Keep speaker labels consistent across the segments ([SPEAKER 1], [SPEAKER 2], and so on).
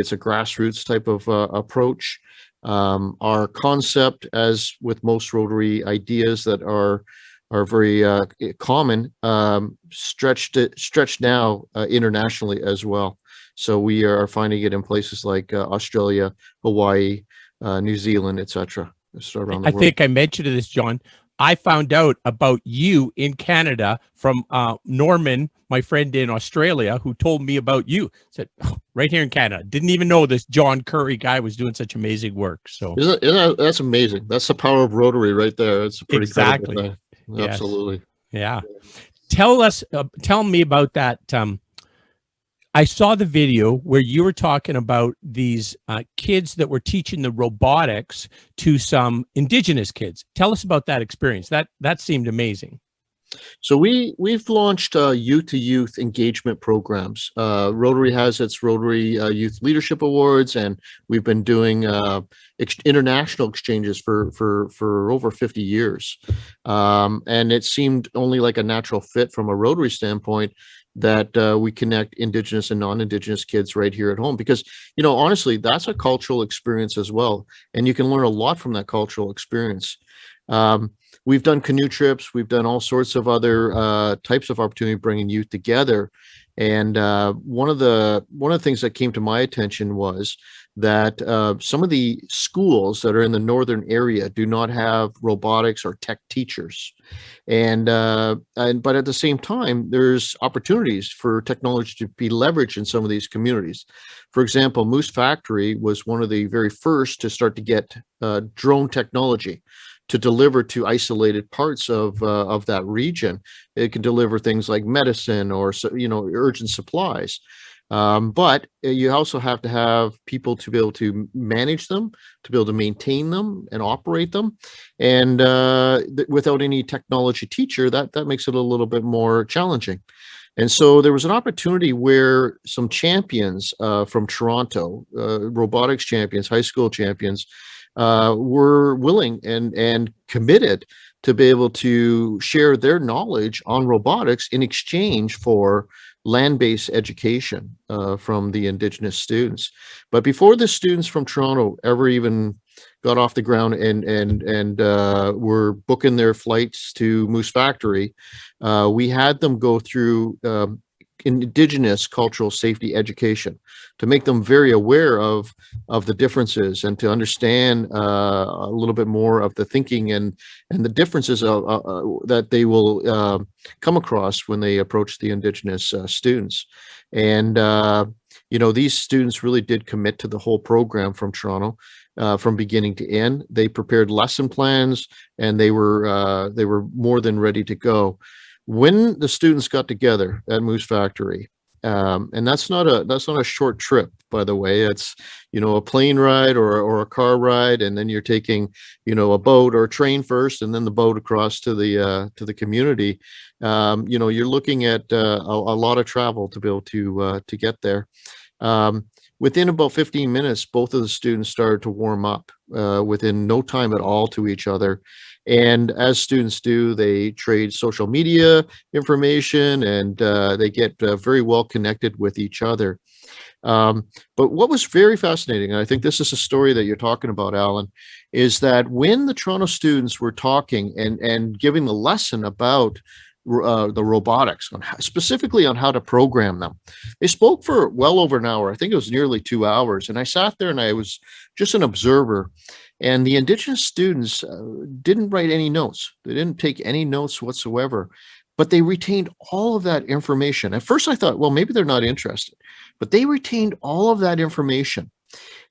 [SPEAKER 1] It's a grassroots type of approach. Our concept, as with most Rotary ideas that are very common, stretched now internationally as well. So we are finding it in places like Australia, Hawaii, New Zealand, etc. So around the
[SPEAKER 2] I
[SPEAKER 1] world.
[SPEAKER 2] think I mentioned this, John. I found out about you in Canada from Norman, my friend in Australia, who told me about you. Said, oh, right here in Canada. Didn't even know this John Curry guy was doing such amazing work. So
[SPEAKER 1] that's amazing. That's the power of Rotary right there. It's a pretty
[SPEAKER 2] exactly.
[SPEAKER 1] credible thing.
[SPEAKER 2] Yes.
[SPEAKER 1] Absolutely.
[SPEAKER 2] Yeah. Tell me about that. I saw the video where you were talking about these kids that were teaching the robotics to some Indigenous kids. Tell us about that experience. That seemed amazing.
[SPEAKER 1] So we've launched youth-to-youth engagement programs. Rotary has its Rotary Youth Leadership Awards, and we've been doing international exchanges for over 50 years. And it seemed only like a natural fit from a Rotary standpoint that we connect Indigenous and non-Indigenous kids right here at home, because, you know, honestly, that's a cultural experience as well, and you can learn a lot from that cultural experience. We've done canoe trips. We've done all sorts of other types of opportunity bringing youth together. And one of the things that came to my attention was that some of the schools that are in the northern area do not have robotics or tech teachers. But at the same time, there's opportunities for technology to be leveraged in some of these communities. For example, Moose Factory was one of the very first to start to get drone technology to deliver to isolated parts of that region. It can deliver things like medicine or, you know, urgent supplies. But you also have to have people to be able to manage them, to be able to maintain them and operate them. And without any technology teacher, that makes it a little bit more challenging. And so there was an opportunity where some champions from Toronto, robotics champions, high school champions, were willing and committed to be able to share their knowledge on robotics in exchange for land-based education from the Indigenous students. But before the students from Toronto ever even got off the ground and were booking their flights to Moose Factory, we had them go through Indigenous cultural safety education to make them very aware of the differences and to understand a little bit more of the thinking and the differences that they will come across when they approach the Indigenous students. And you know, these students really did commit to the whole program from Toronto. From beginning to end, they prepared lesson plans, and they were more than ready to go. When the students got together at Moose Factory, and that's not a short trip, by the way. It's, you know, a plane ride or a car ride, and then you're taking, you know, a boat or a train first, and then the boat across to the community. You know, you're looking at a lot of travel to be able to get there. Within about 15 minutes, both of the students started to warm up within no time at all to each other. And as students do, they trade social media information, and they get very well connected with each other. But what was very fascinating, and I think this is a story that you're talking about, Alan, is that when the Toronto students were talking and giving the lesson about the robotics, specifically on how to program them, they spoke for well over an hour. I think it was nearly 2 hours. And I sat there and I was just an observer. And the Indigenous students didn't write any notes. They didn't take any notes whatsoever, but they retained all of that information. At first I thought, well, maybe they're not interested, but they retained all of that information.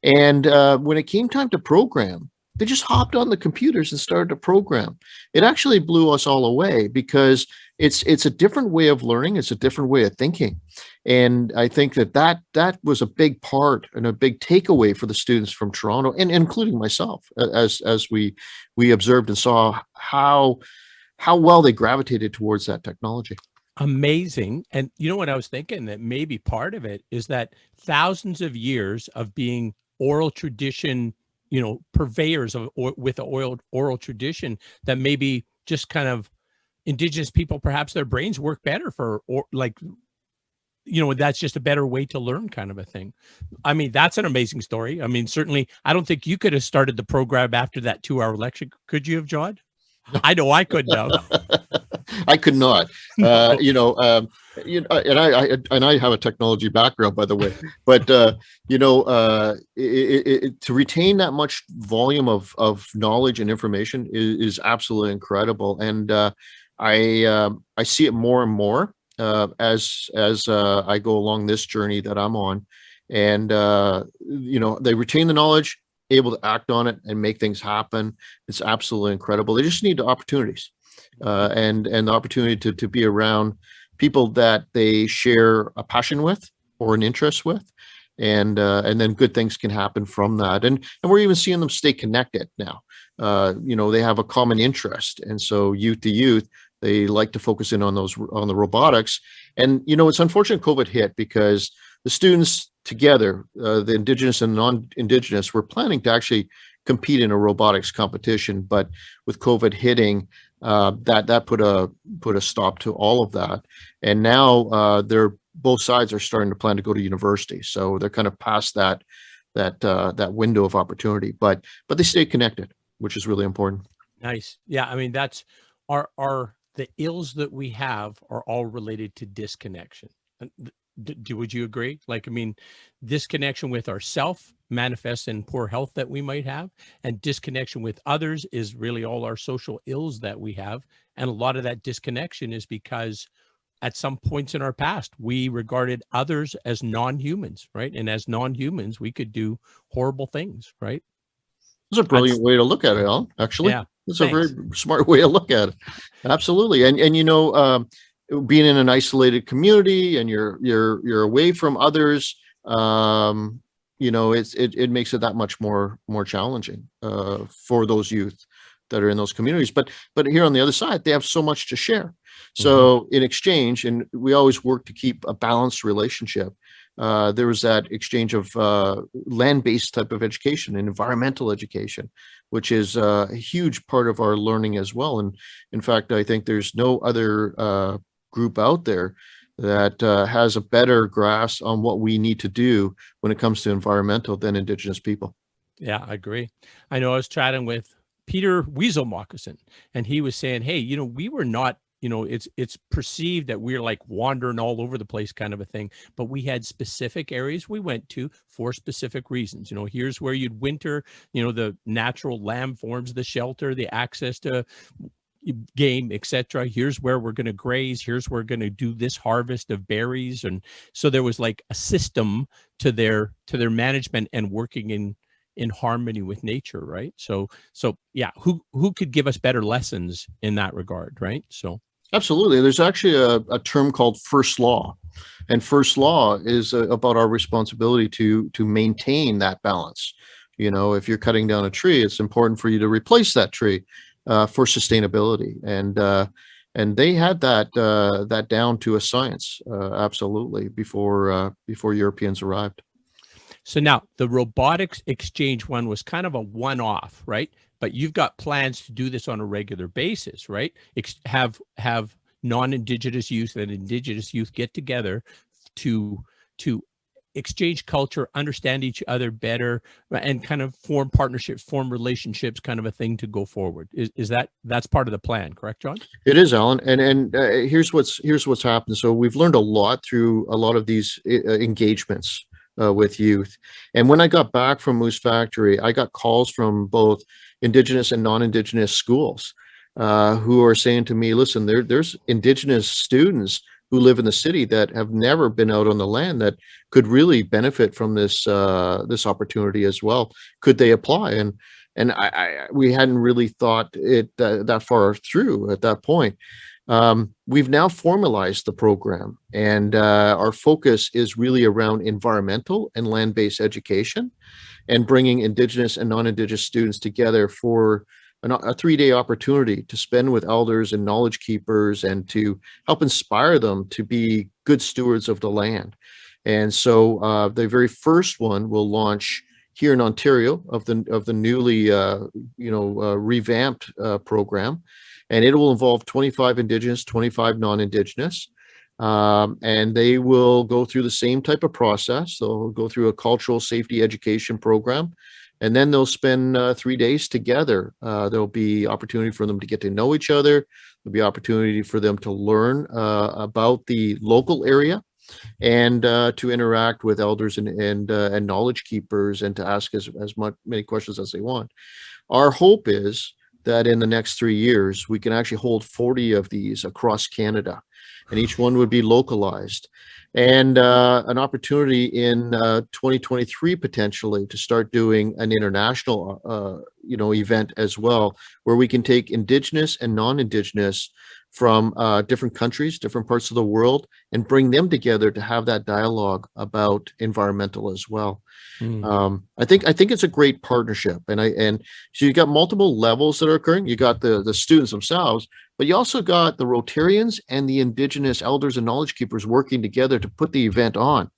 [SPEAKER 1] And when it came time to program, they just hopped on the computers and started to program. It actually blew us all away, because it's a different way of learning. It's a different way of thinking. And I think that was a big part and a big takeaway for the students from Toronto, and including myself, as we observed and saw how well they gravitated towards that technology.
[SPEAKER 2] Amazing. And you know what I was thinking, that maybe part of it is that thousands of years of being oral tradition, you know, purveyors of with the oral tradition, that maybe just kind of Indigenous people, perhaps their brains work better for, or like you know, that's just a better way to learn, kind of a thing. I mean, that's an amazing story. I mean, certainly, I don't think you could have started the program after that 2-hour lecture. Could you have, John? I know I couldn't have.
[SPEAKER 1] I could not.
[SPEAKER 2] No.
[SPEAKER 1] And I have a technology background, by the way. But to retain that much volume of knowledge and information is absolutely incredible. And I see it more and more as I go along this journey that I'm on. And they retain the knowledge, able to act on it and make things happen. It's absolutely incredible. They just need the opportunities. And the opportunity to be around people that they share a passion with or an interest with, and then good things can happen from that. And we're even seeing them stay connected now. They have a common interest, and so youth to youth, they like to focus in on the robotics. And it's unfortunate COVID hit, because the students together, the Indigenous and non-Indigenous, were planning to actually compete in a robotics competition, but with COVID hitting, that put a stop to all of that. And now both sides are starting to plan to go to university, so they're kind of past that window of opportunity. But they stay connected, which is really important.
[SPEAKER 2] Nice. Yeah, I mean, that's the ills that we have are all related to disconnection. Would you agree? Like, I mean, disconnection with ourself manifests in poor health that we might have, and disconnection with others is really all our social ills that we have. And a lot of that disconnection is because at some points in our past, we regarded others as non-humans, right? And as non-humans, we could do horrible things, right?
[SPEAKER 1] It's a brilliant way to look at it, Alan, actually.
[SPEAKER 2] Yeah,
[SPEAKER 1] it's a very smart way to look at it. Absolutely. And being in an isolated community and you're away from others, it makes it that much more challenging for those youth that are in those communities. But here on the other side, they have so much to share. So in exchange, and we always work to keep a balanced relationship. There was that exchange of land-based type of education and environmental education, which is a huge part of our learning as well. And in fact, I think there's no other group out there that has a better grasp on what we need to do when it comes to environmental than Indigenous people.
[SPEAKER 2] Yeah, I agree. I know I was chatting with Peter Weasel Moccasin, and he was saying, hey, we were not, it's perceived that we're like wandering all over the place kind of a thing, but we had specific areas we went to for specific reasons. Here's where you'd winter, the natural landforms, the shelter, the access to game, etc. Here's where we're going to graze. Here's where we're going to do this harvest of berries. And so there was like a system to their management and working in harmony with nature, right? So yeah, who could give us better lessons in that regard, right? So
[SPEAKER 1] absolutely. There's actually a term called first law, and first law is about our responsibility to maintain that balance. If you're cutting down a tree, it's important for you to replace that tree for sustainability, and they had that down to a science, absolutely, before Europeans arrived.
[SPEAKER 2] So now the robotics exchange one was kind of a one-off, right? But you've got plans to do this on a regular basis, right? Have non-Indigenous youth and Indigenous youth get together to exchange culture, understand each other better, and kind of form partnerships, form relationships, kind of a thing to go forward. That's part of the plan, correct, John?
[SPEAKER 1] It is, Alan. And here's what's happened. So we've learned a lot through a lot of these engagements with youth. And when I got back from Moose Factory, I got calls from both Indigenous and non-Indigenous schools who are saying to me, listen, there's Indigenous students who live in the city that have never been out on the land that could really benefit from this opportunity as well. Could they apply? And we hadn't really thought it that far through at that point. We've now formalized the program, and our focus is really around environmental and land-based education, and bringing Indigenous and non-Indigenous students together for a 3-day opportunity to spend with elders and knowledge keepers, and to help inspire them to be good stewards of the land. And so the very first one will launch here in Ontario of the newly revamped program, and it will involve 25 Indigenous, 25 non-Indigenous. And they will go through the same type of process. They'll go through a cultural safety education program, and then they'll spend 3 days together. There'll be opportunity for them to get to know each other. There'll be opportunity for them to learn about the local area, and to interact with elders and knowledge keepers, and to ask many questions as they want. Our hope is that in the next 3 years, we can actually hold 40 of these across Canada, and each one would be localized. And an opportunity in 2023 potentially to start doing an international, event as well, where we can take Indigenous and non-Indigenous from different countries, different parts of the world, and bring them together to have that dialogue about environmental as well. I think it's a great partnership, and so you got multiple levels that are occurring. You got the students themselves, but you also got the Rotarians and the Indigenous elders and knowledge keepers working together to put the event on.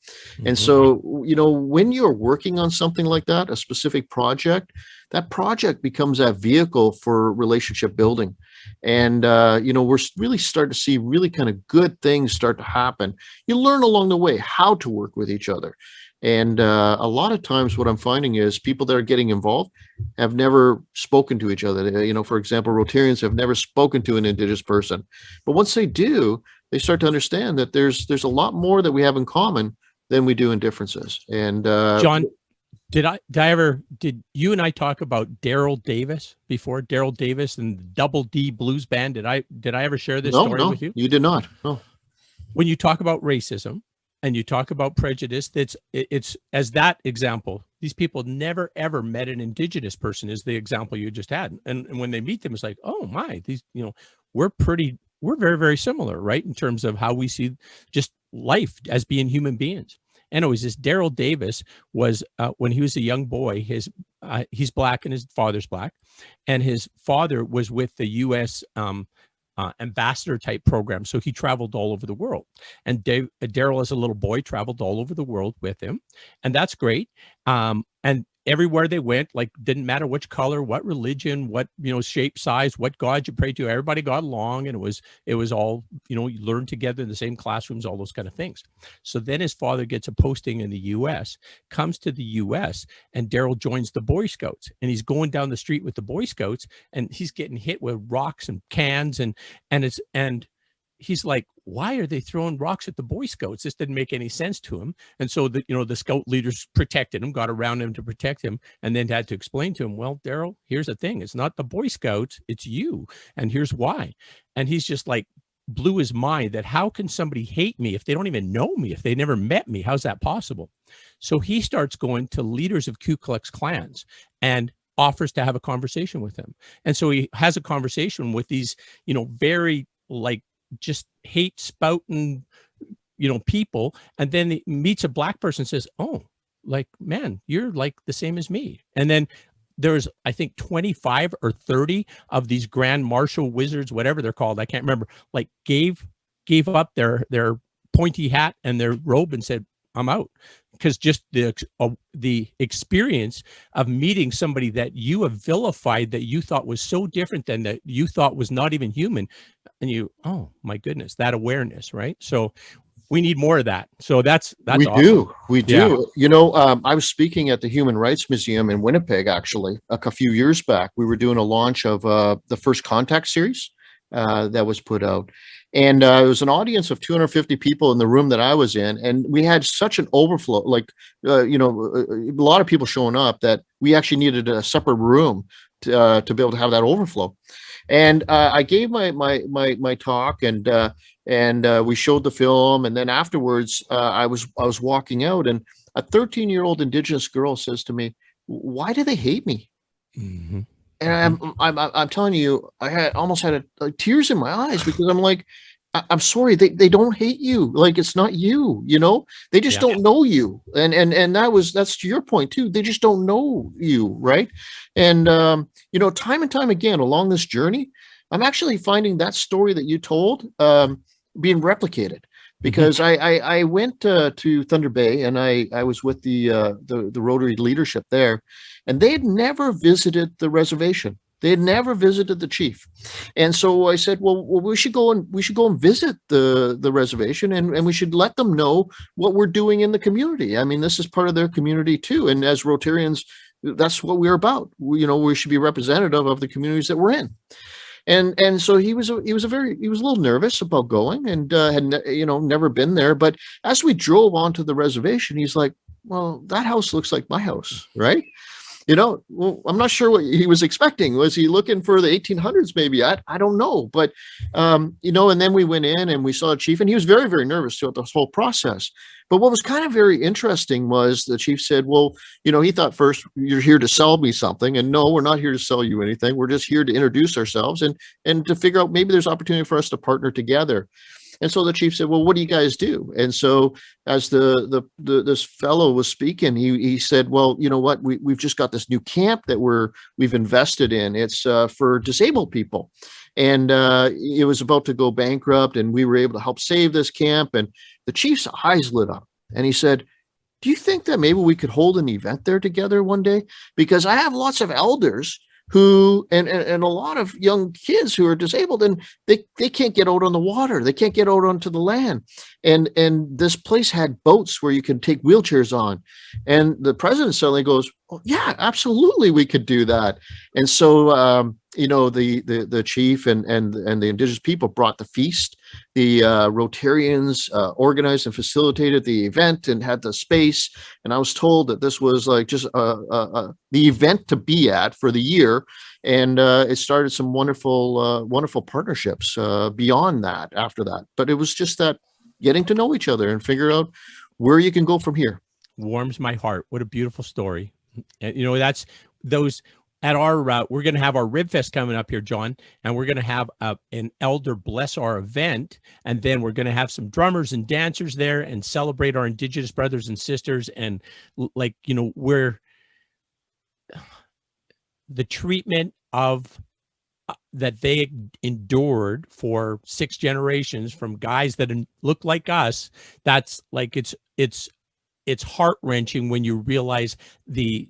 [SPEAKER 1] And so, when you're working on something like that, a specific project, that project becomes that vehicle for relationship building. And, we're really starting to see really kind of good things start to happen. You learn along the way how to work with each other. And a lot of times what I'm finding is people that are getting involved have never spoken to each other. For example, Rotarians have never spoken to an Indigenous person. But once they do, they start to understand that there's a lot more that we have in common than we do in differences. And
[SPEAKER 2] John, did you and I talk about Daryl Davis before? Daryl Davis and the Double D Blues Band. Did I ever share this story with you?
[SPEAKER 1] You did not. No.
[SPEAKER 2] When you talk about racism and you talk about prejudice, it's as that example. These people never ever met an Indigenous person, is the example you just had. And when they meet them, it's like, oh my, these, we're very, very similar, right? In terms of how we see just life as being human beings. Anyways, this Daryl Davis was, when he was a young boy, he's Black and his father's Black, and his father was with the U.S. Ambassador type program. So he traveled all over the world. And Daryl, as a little boy, traveled all over the world with him. And that's great. And everywhere they went, like, didn't matter which color, what religion, what, shape, size, what God you prayed to, everybody got along. And it was all, you learned together in the same classrooms, all those kind of things. So then his father gets a posting in the US, comes to the US, and Daryl joins the Boy Scouts, and he's going down the street with the Boy Scouts, and he's getting hit with rocks and cans, and he's like, why are they throwing rocks at the Boy Scouts? This didn't make any sense to him. And so the scout leaders protected him, got around him to protect him, and then had to explain to him, well, Daryl, here's the thing. It's not the Boy Scouts, it's you. And here's why. And he's just like, blew his mind that how can somebody hate me if they don't even know me, if they never met me? How's that possible? So he starts going to leaders of Ku Klux Klans and offers to have a conversation with them. And so he has a conversation with these, very just hate spouting, people. And then he meets a Black person and says, oh, man, you're like the same as me. And then there's, I think, 25 or 30 of these Grand Marshal wizards, whatever they're called, I can't remember, gave up their pointy hat and their robe and said, I'm out. Because just the experience of meeting somebody that you have vilified, that you thought was so different than that you thought was not even human, and oh my goodness, that awareness, right? So we need more of that. So that's
[SPEAKER 1] we
[SPEAKER 2] awesome.
[SPEAKER 1] We do. Yeah. I was speaking at the Human Rights Museum in Winnipeg actually a few years back. We were doing a launch of the First Contact series that was put out. And it was an audience of 250 people in the room that I was in. And we had such an overflow, a lot of people showing up, that we actually needed a separate room to be able to have that overflow. And I gave my talk, and we showed the film. And then afterwards, I was walking out, and a 13-year-old Indigenous girl says to me, "Why do they hate me?" Mm-hmm. And I'm telling you, I almost had tears in my eyes, because I'm like, I'm sorry, they don't hate you. Like, it's not you, they just don't know you. And that's to your point too. They just don't know you. Right. And, time and time again along this journey, I'm actually finding that story that you told, being replicated. Because I went to Thunder Bay, and I was with the Rotary leadership there, and they had never visited the reservation. They had never visited the chief. And so I said, well, we should go and visit the reservation, and we should let them know what we're doing in the community. I mean, this is part of their community too. And as Rotarians, that's what we're about. We should be representative of the communities that we're in. And so he was a little nervous about going, and had never been there. But as we drove onto the reservation, he's like, well, that house looks like my house, right? Well, I'm not sure what he was expecting. Was he looking for the 1800s? Maybe I don't know. But and then we went in and we saw the chief, and he was very, very nervous throughout this whole process. But what was kind of very interesting was the chief said, well, he thought first, you're here to sell me something, and no, we're not here to sell you anything. We're just here to introduce ourselves and to figure out maybe there's opportunity for us to partner together. And so the chief said, well, what do you guys do? And so as this fellow was speaking, he said, well, you know what, we've just got this new camp that we've invested in. It's for disabled people. And it was about to go bankrupt, and we were able to help save this camp. And the chief's eyes lit up, and he said, do you think that maybe we could hold an event there together one day? Because I have lots of elders who and a lot of young kids who are disabled, and they can't get out on the water. They can't get out onto the land. And this place had boats where you can take wheelchairs on. And the president suddenly goes, oh, yeah, absolutely, we could do that. And so the chief and the indigenous people brought the feast. The Rotarians organized and facilitated the event and had the space. And I was told that this was like just the event to be at for the year. And it started some wonderful partnerships beyond that, after that. But it was just that getting to know each other and figure out where you can go from here.
[SPEAKER 2] Warms my heart. What a beautiful story. And, that's those at our, we're going to have our Rib Fest coming up here, John, and we're going to have an elder bless our event. And then we're going to have some drummers and dancers there and celebrate our Indigenous brothers and sisters. And where the treatment of that they endured for 6 generations from guys that look like us, that's like, it's heart-wrenching when you realize the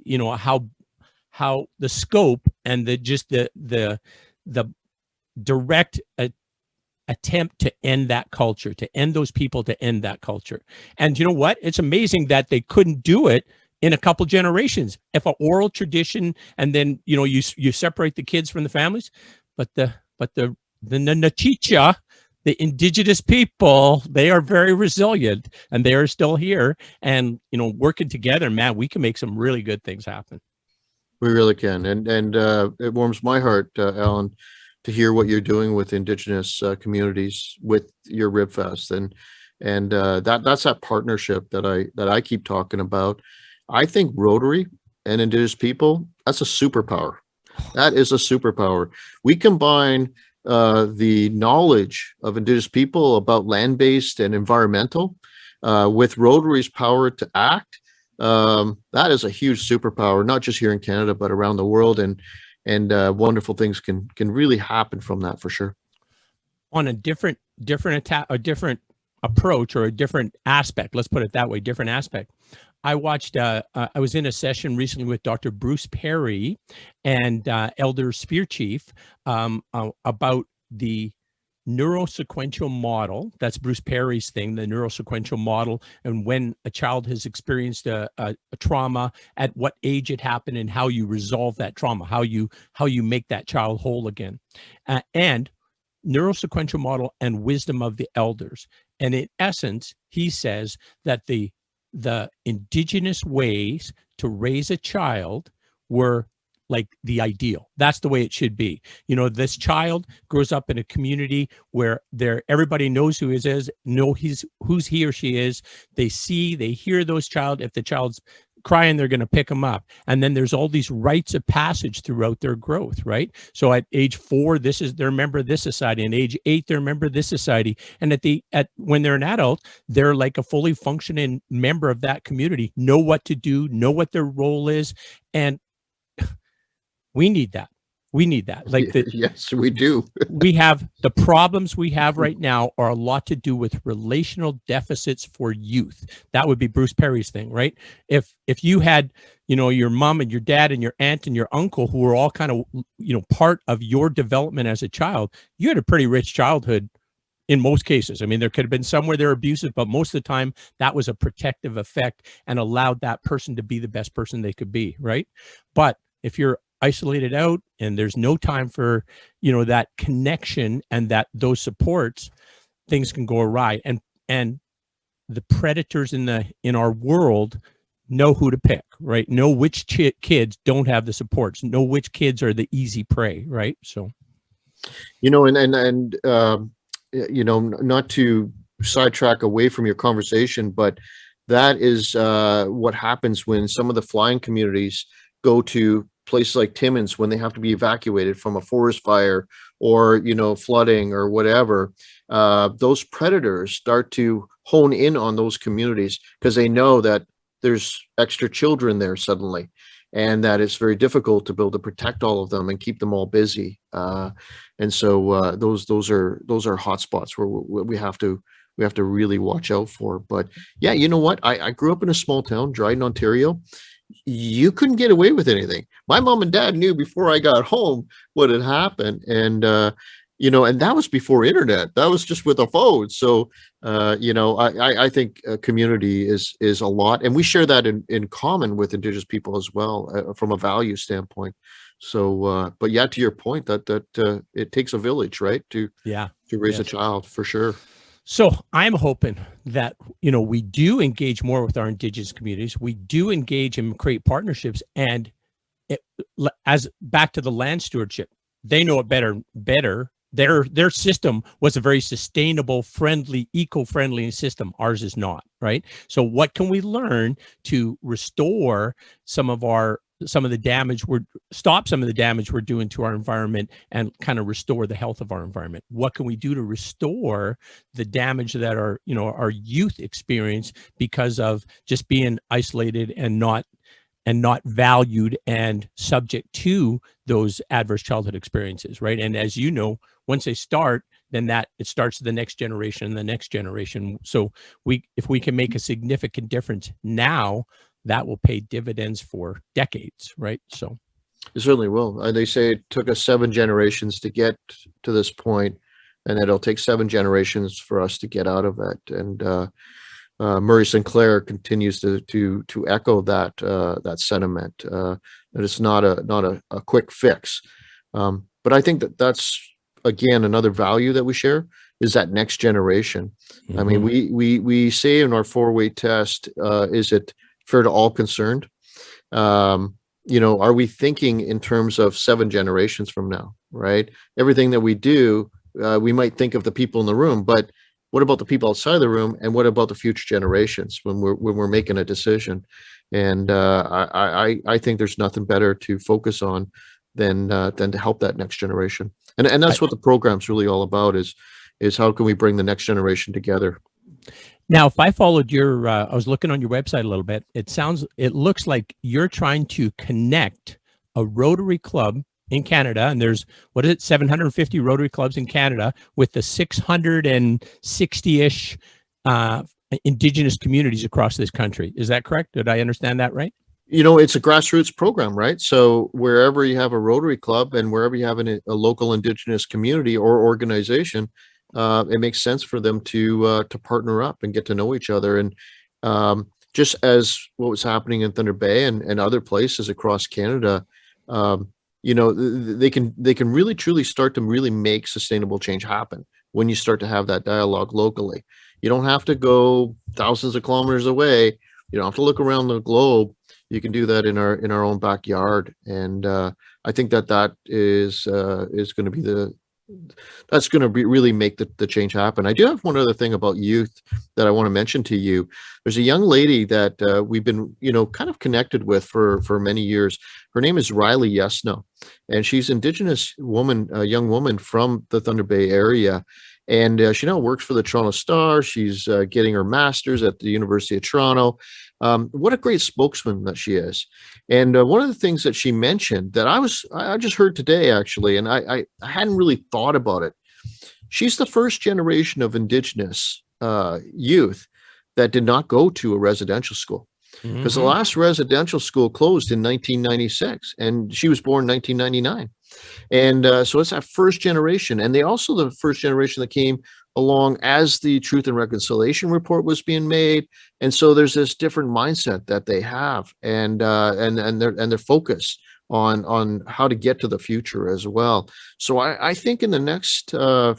[SPEAKER 2] how the scope and the direct attempt to end that culture, to end those people, to end that culture. And you know what? It's amazing that they couldn't do it in a couple generations. If an oral tradition, and then you separate the kids from the families, but the Nachicha, the indigenous people, they are very resilient, and they are still here. And working together, man, we can make some really good things happen.
[SPEAKER 1] We really can. And it warms my heart, Alan, to hear what you're doing with Indigenous communities with your Rib Fest. And that's that partnership that I keep talking about. I think Rotary and Indigenous people, that's a superpower. That is a superpower. We combine the knowledge of Indigenous people about land-based and environmental with Rotary's power to act. That is a huge superpower, not just here in Canada, but around the world, and wonderful things can really happen from that, for sure.
[SPEAKER 2] On a different approach, or a different aspect, let's put it that way, different aspect. I watched, I was in a session recently with Dr. Bruce Perry and Elder Spear Chief about the neurosequential model. That's Bruce Perry's thing, the neurosequential model, and when a child has experienced a trauma, at what age it happened, and how you resolve that trauma, how you make that child whole again, and neurosequential model and wisdom of the elders. And in essence, he says that the indigenous ways to raise a child were like the ideal. That's the way it should be. This child grows up in a community where everybody knows who he is, who's he or she is. They hear those child. If the child's crying, they're going to pick them up. And then there's all these rites of passage throughout their growth, right? So at age 4, they're a member of this society. And age 8, they're a member of this society. And when they're an adult, they're like a fully functioning member of that community, know what to do, know what their role is. And we need that. We need that. Like the,
[SPEAKER 1] yes, we do.
[SPEAKER 2] we have the problems we have right now are a lot to do with relational deficits for youth. That would be Bruce Perry's thing, right? If you had, you know, your mom and your dad and your aunt and your uncle who were all kind of, you know, part of your development as a child, you had a pretty rich childhood in most cases. I mean, there could have been some where they're abusive, but most of the time that was a protective effect and allowed that person to be the best person they could be, right? But if you're isolated out and there's no time for, you know, that connection and that those supports, things can go awry. And the predators in our world know who to pick, right? Know which kids don't have the supports, know which kids are the easy prey, right? So,
[SPEAKER 1] you know, you know, not to sidetrack away from your conversation, but that is what happens when some of the flying communities go to places like Timmins when they have to be evacuated from a forest fire or, you know, flooding or whatever. Those predators start to hone in on those communities because they know that there's extra children there suddenly, and that it's very difficult to be able to protect all of them and keep them all busy. And so those are hot spots where we have to really watch out for. But yeah, you know what? I grew up in a small town, Dryden, Ontario. You couldn't get away with anything. My mom and dad knew before I got home what had happened, and you know, and that was before internet. That was just with a phone. So you know, I think community is a lot, and we share that in common with Indigenous people as well from a value standpoint. So, but yeah, to your point, that it takes a village, right, to raise a child, for sure.
[SPEAKER 2] So I'm hoping that, you know, we do engage more with our Indigenous communities. We do engage and create partnerships, and as back to the land stewardship, they know it better. Their system was a very sustainable, friendly, eco-friendly system. Ours is not, right? So what can we learn to restore some of the damage stop some of the damage we're doing to our environment and kind of restore the health of our environment? What can we do to restore the damage that our youth experience because of just being isolated and not valued and subject to those adverse childhood experiences, right? And as you know, once they start, then it starts the next generation and the next generation. So if we can make a significant difference now, that will pay dividends for decades, right? So
[SPEAKER 1] it certainly will. They say it took us 7 generations to get to this point, and it'll take 7 generations for us to get out of it. And Murray Sinclair continues to echo that sentiment. That it's not a quick fix. But I think that's again another value that we share is that next generation. Mm-hmm. I mean, we say in our 4-way test, is it fair to all concerned? You know, are we thinking in terms of 7 generations from now, right? Everything that we do, we might think of the people in the room, but what about the people outside the room, and what about the future generations when we're making a decision? And I think there's nothing better to focus on than to help that next generation. And that's what the program's really all about, is how can we bring the next generation together?
[SPEAKER 2] Now, if I followed I was looking on your website a little bit, it looks like you're trying to connect a Rotary Club in Canada, and there's, 750 Rotary clubs in Canada, with the 660-ish Indigenous communities across this country. Is that correct? Did I understand that right?
[SPEAKER 1] You know, it's a grassroots program, right? So wherever you have a Rotary Club and wherever you have a local Indigenous community or organization, it makes sense for them to partner up and get to know each other. And just as what was happening in Thunder Bay and other places across Canada, you know, they can really truly start to really make sustainable change happen when you start to have that dialogue locally. You don't have to go thousands of kilometers away. You don't have to look around the globe. You can do that in our own backyard. And I think that is going to be that's going to really make the change happen. I do have one other thing about youth that I want to mention to you. There's a young lady that we've been, you know, kind of connected with for many years. Her name is Riley Yesno, and she's Indigenous woman, a young woman from the Thunder Bay area. and she now works for the Toronto Star. She's getting her master's at the University of Toronto. What a great spokesman that she is. And one of the things that she mentioned that I just heard today, actually, and I hadn't really thought about it. She's the first generation of Indigenous youth that did not go to a residential school, because the last residential school closed in 1996, and she was born in 1999. And so it's that first generation. And they also the first generation that came along as the Truth and Reconciliation report was being made. And so there's this different mindset that they have, and their focus on how to get to the future as well. So I think in the next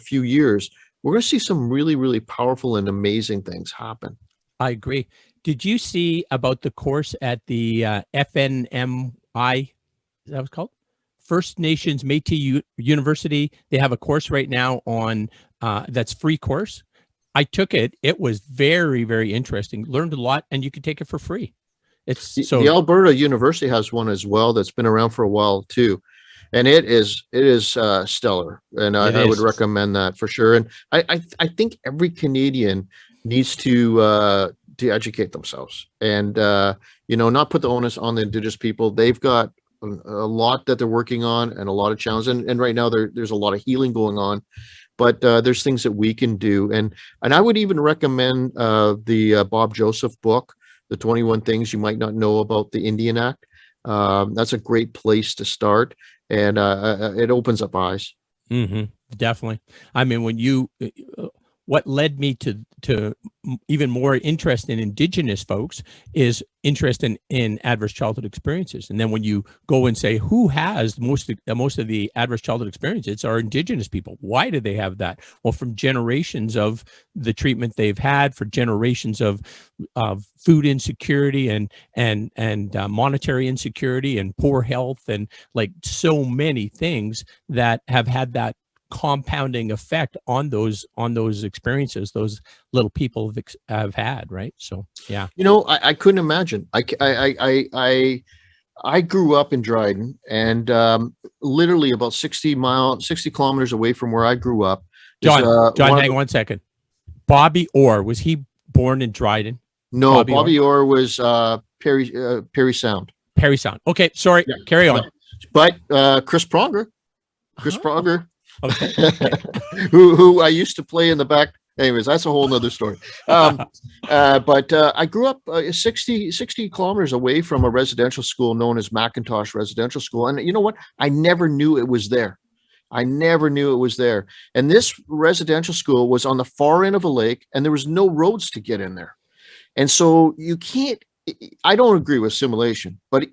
[SPEAKER 1] few years, we're going to see some really, really powerful and amazing things happen.
[SPEAKER 2] I agree. Did you see about the course at the FNMI? Is that what it's called? First Nations Métis University. They have a course right now on that's free course. I took it. It was very, very interesting. Learned a lot, and you could take it for free. It's so
[SPEAKER 1] the Alberta University has one as well that's been around for a while too, and it is stellar, and I would recommend that for sure. And I think every Canadian needs to educate themselves, and not put the onus on the Indigenous people. They've got a lot that they're working on and a lot of challenges, and right now there's a lot of healing going on, but there's things that we can do, and I would even recommend the Bob Joseph book, The 21 Things You Might Not Know About the Indian Act. That's a great place to start, and it opens up eyes.
[SPEAKER 2] Definitely. I mean, when you what led me to even more interest in Indigenous folks is interest in adverse childhood experiences. And then when you go and say, who has most of the adverse childhood experiences, it's our Indigenous people. Why do they have that? Well, from generations of the treatment they've had, for generations of food insecurity and monetary insecurity and poor health, and like so many things that have had that compounding effect on those experiences those little people have had, right? So yeah,
[SPEAKER 1] I couldn't imagine. I grew up in Dryden, and literally about 60 kilometers away from where I grew up.
[SPEAKER 2] John, hang on 1 second. Bobby Orr, was he born in Dryden?
[SPEAKER 1] No, Bobby Orr was Perry Sound.
[SPEAKER 2] Perry Sound. Okay, sorry. Yeah. Carry on.
[SPEAKER 1] But Chris Pronger.
[SPEAKER 2] Okay.
[SPEAKER 1] who I used to play in the back. Anyways, that's a whole nother story. But I grew up 60 kilometers away from a residential school known as McIntosh Residential School. And you know what? I never knew it was there. And this residential school was on the far end of a lake, and there was no roads to get in there. And so I don't agree with assimilation, but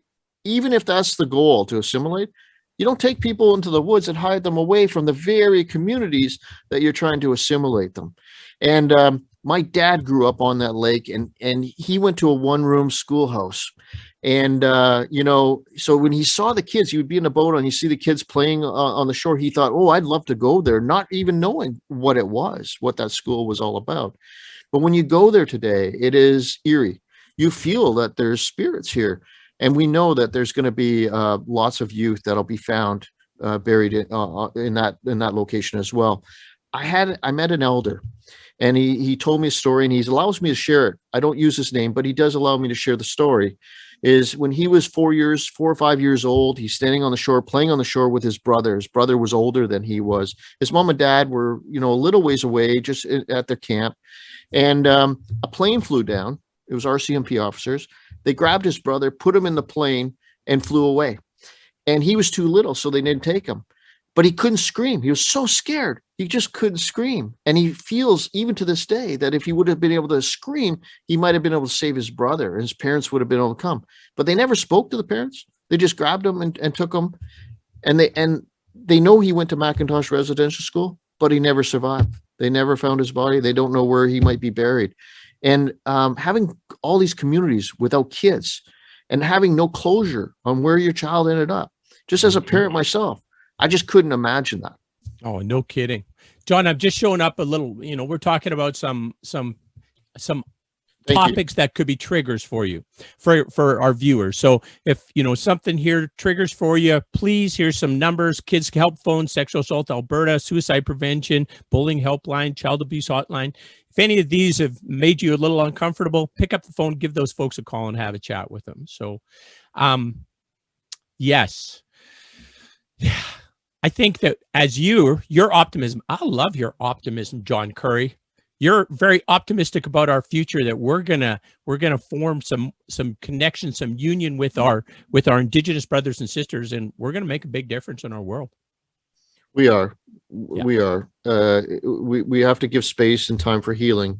[SPEAKER 1] even if that's the goal, to assimilate, you don't take people into the woods and hide them away from the very communities that you're trying to assimilate them. And my dad grew up on that lake, and he went to a one-room schoolhouse. And, so when he saw the kids, he would be in a boat and you see the kids playing on the shore. He thought, oh, I'd love to go there, not even knowing what that school was all about. But when you go there today, it is eerie. You feel that there's spirits here. And we know that there's going to be lots of youth that'll be found buried in that location as well. I met an elder, and he told me a story, and he allows me to share it. I don't use his name, but he does allow me to share the story. Is when he was 4 or 5 years old, he's standing on the shore, playing on the shore with his brother. His brother was older than he was. His mom and dad were, a little ways away, just at their camp, and a plane flew down. It was RCMP officers. They grabbed his brother, put him in the plane, and flew away. And he was too little, so they didn't take him. But he couldn't scream. He was so scared. He just couldn't scream. And he feels, even to this day, that if he would have been able to scream, he might have been able to save his brother. His parents would have been able to come. But they never spoke to the parents. They just grabbed him and took him. And they know he went to McIntosh Residential School, but he never survived. They never found his body. They don't know where he might be buried. And having all these communities without kids and having no closure on where your child ended up, just as a parent myself, I just couldn't imagine that.
[SPEAKER 2] Oh, no kidding. John, I'm just showing up a little, we're talking about some
[SPEAKER 1] Thank you.
[SPEAKER 2] topics that could be triggers for you, for our viewers. So if something here triggers for you, please, here's some numbers: Kids Help Phone, Sexual Assault Alberta, Suicide Prevention, Bullying Helpline, Child Abuse Hotline. If any of these have made you a little uncomfortable, pick up the phone, give those folks a call, and have a chat with them. So yes, I think that as your optimism, I love your optimism, John Curry. You're very optimistic about our future, that we're gonna form some connection, some union with our Indigenous brothers and sisters, and we're gonna make a big difference in our world.
[SPEAKER 1] We are.
[SPEAKER 2] Yeah.
[SPEAKER 1] We are. We have to give space and time for healing,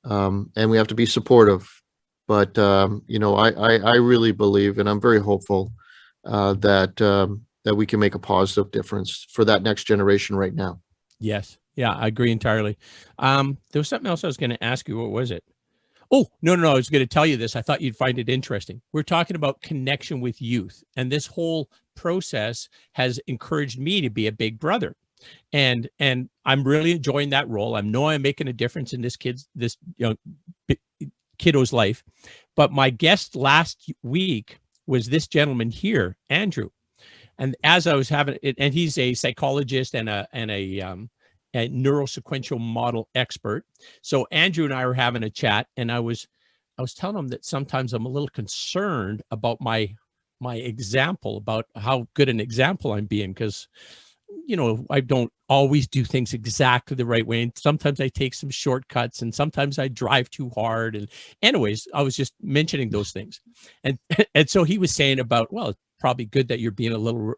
[SPEAKER 1] and we have to be supportive. But I really believe, and I'm very hopeful that we can make a positive difference for that next generation right now.
[SPEAKER 2] Yes. Yeah, I agree entirely. There was something else I was going to ask you. What was it? Oh, no. I was going to tell you this. I thought you'd find it interesting. We're talking about connection with youth, and this whole process has encouraged me to be a big brother. And I'm really enjoying that role. I know I'm making a difference in this kiddo's life. But my guest last week was this gentleman here, Andrew. And as I was having it, and he's a psychologist and a neurosequential model expert. So Andrew and I were having a chat, and I was telling him that sometimes I'm a little concerned about my example, about how good an example I'm being, because I don't always do things exactly the right way, and sometimes I take some shortcuts, and sometimes I drive too hard. And anyways, I was just mentioning those things, and so he was saying about, well, it's probably good that you're being a little,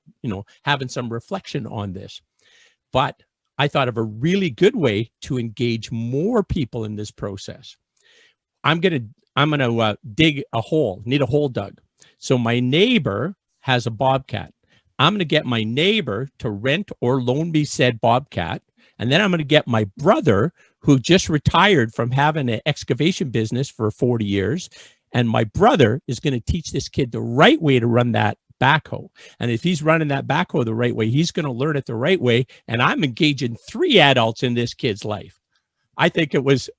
[SPEAKER 2] having some reflection on this. But I thought of a really good way to engage more people in this process. I'm gonna dig a hole, need a hole dug. So my neighbor has a bobcat. I'm gonna get my neighbor to rent or loan me said bobcat, and then I'm gonna get my brother, who just retired from having an excavation business for 40 years, and my brother is gonna teach this kid the right way to run that backhoe. And if he's running that backhoe the right way, he's going to learn it the right way. And I'm engaging 3 adults in this kid's life. I think it was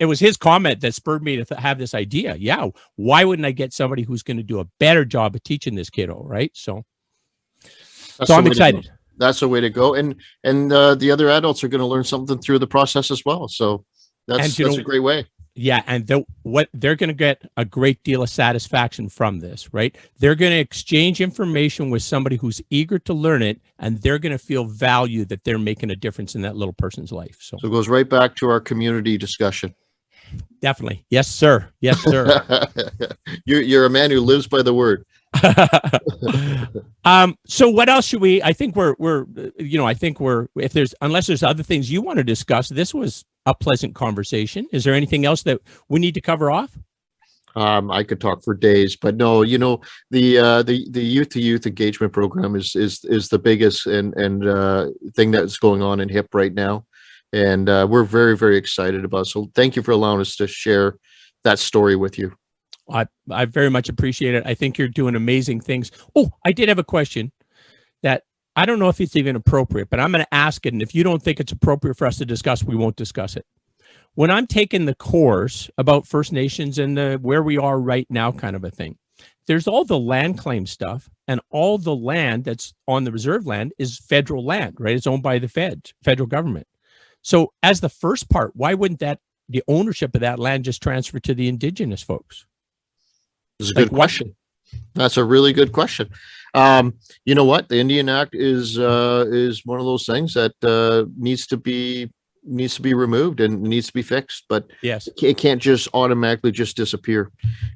[SPEAKER 2] his comment that spurred me to have this idea. Yeah, why wouldn't I get somebody who's going to do a better job of teaching this kiddo, right? So I'm excited.
[SPEAKER 1] That's a way to go. And the other adults are going to learn something through the process as well. So that's a great way.
[SPEAKER 2] Yeah, and they're going to get a great deal of satisfaction from this, right? They're going to exchange information with somebody who's eager to learn it, and they're going to feel value that they're making a difference in that little person's life. So
[SPEAKER 1] it goes right back to our community discussion.
[SPEAKER 2] Definitely. Yes, sir. Yes, sir.
[SPEAKER 1] You're a man who lives by the word.
[SPEAKER 2] So what else should we, I think unless there's other things you want to discuss, this was a pleasant conversation. Is there anything else that we need to cover off?
[SPEAKER 1] I could talk for days, but no, the youth to youth engagement program is the biggest and thing that's going on in HIP right now. And we're very, very excited about it. So thank you for allowing us to share that story with you.
[SPEAKER 2] I very much appreciate it. I think you're doing amazing things. Oh, I did have a question that I don't know if it's even appropriate, but I'm going to ask it. And if you don't think it's appropriate for us to discuss, we won't discuss it. When I'm taking the course about First Nations and where we are right now kind of a thing, there's all the land claim stuff, and all the land that's on the reserve land is federal land, right? It's owned by the federal government. So as the first part, why wouldn't the ownership of that land just transfer to the Indigenous folks?
[SPEAKER 1] It's a good question. That's a really good question. You know what? The Indian Act is one of those things that needs to be removed and needs to be fixed. But
[SPEAKER 2] yes,
[SPEAKER 1] it can't just automatically just disappear,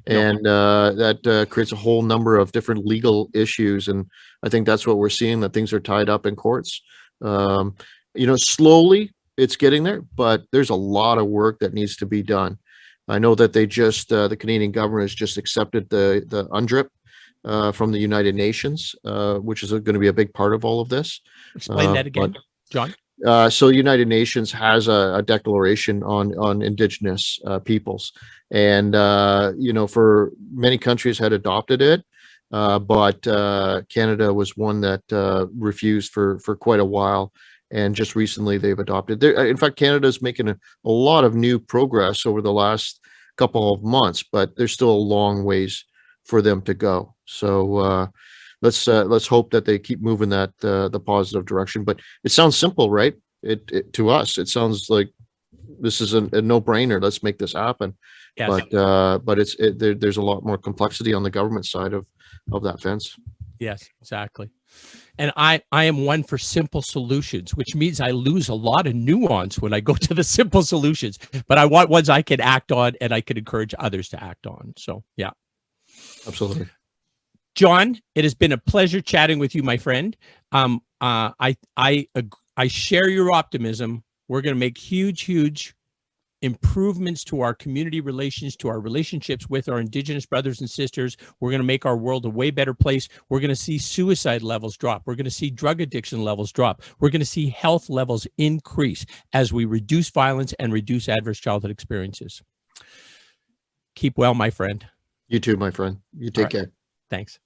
[SPEAKER 1] and that creates a whole number of different legal issues. And I think that's what we're seeing, that things are tied up in courts. Slowly it's getting there, but there's a lot of work that needs to be done. I know that they just the Canadian government has just accepted the UNDRIP from the United Nations, which is going to be a big part of all of this.
[SPEAKER 2] Explain that again, John.
[SPEAKER 1] So United Nations has a declaration on Indigenous peoples, and for many countries had adopted it, but Canada was one that refused for quite a while. And just recently they've adopted. In fact, Canada is making a lot of new progress over the last couple of months, but there's still a long ways for them to go. So let's hope that they keep moving that the positive direction. But it sounds simple, right? It to us, it sounds like this is a no-brainer. Let's make this happen.
[SPEAKER 2] Yes.
[SPEAKER 1] But there's a lot more complexity on the government side of that fence.
[SPEAKER 2] Yes, exactly. And I am one for simple solutions, which means I lose a lot of nuance when I go to the simple solutions, but I want ones I can act on and I can encourage others to act on. So, yeah.
[SPEAKER 1] Absolutely.
[SPEAKER 2] John, it has been a pleasure chatting with you, my friend. I share your optimism. We're going to make huge improvements to our community relations, to our relationships with our Indigenous brothers and sisters. We're going to make our world a way better place. We're going to see suicide levels drop. We're going to see drug addiction levels drop. We're going to see health levels increase as we reduce violence and reduce adverse childhood experiences. Keep well, my friend.
[SPEAKER 1] You too, my friend. You take care.
[SPEAKER 2] Thanks.